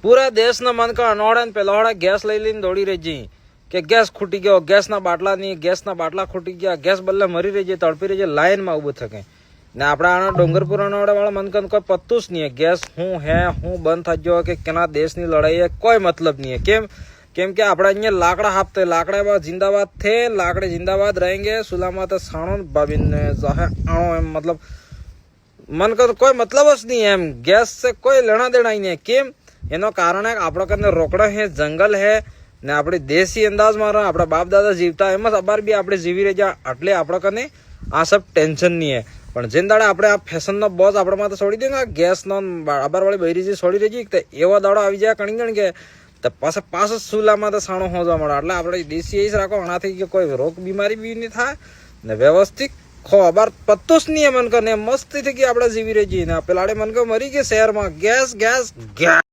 પૂરા દેશના મન કા અનોડા ને પેલા ગેસ લઈ લઈને દોડી રહી જઈ કે ગેસ ખૂટી ગયો, ગેસના બાટલા ખૂટી ગયા, ગેસ બદલે મરી રહી જાય, તડપી રહી જાય, લાઈનમાં ઉભું થકે ને આપણા આના ડુંગરપુર અનોડા વાળા મન કન કોઈ પત્તું જ નહીં. ગેસ હું બંધ થઈ ગયો કે કેના દેશની લડાઈ કોઈ મતલબ નહીં. કેમ કે આપણે અહીંયા લાકડા હાપતે, લાકડા जिंदाबाद थे, लाकड़े जिंदाबाद रहेंगे, सुलामा तो साणो बाबिन आणो एम मतलब मन का कोई मतलब ज नहीं है. एम गैस से कोई लेना देना ही नहीं. केम एनो कारण है आपड़ा कने रोकड़ा है, जंगल है ने आपणे देशी अंदाज में आपड़ा बाप दादा जीवता एम अबार बी आपणे जीवी रही जा એટલે આપડા કને આ सब टेन्शन नहीं है. પણ જેન દાડે આપણે આ ફેશન નો બોજ આપણા માથે છોડી દે ને, ગેસ નો અબાર વાળી બૈરી જે છોડી રહી તો એવો દાડો આવી જાય કણીગણ કે તો પાછો સુલામાં તો સાણો હોવા મળે. એટલે આપણે દેશી એ જ રાખો, આનાથી કે કોઈ રોગ બીમારી બી નહીં થાય ને વ્યવસ્થિત ખો. અબાર પત્તું જ નહીં મન કે મસ્તી થી કે આપણે જીવી રહી જઈએ ને પેલાડે મન કે મરી ગયા શહેરમાં ગેસ ગેસ ગેસ.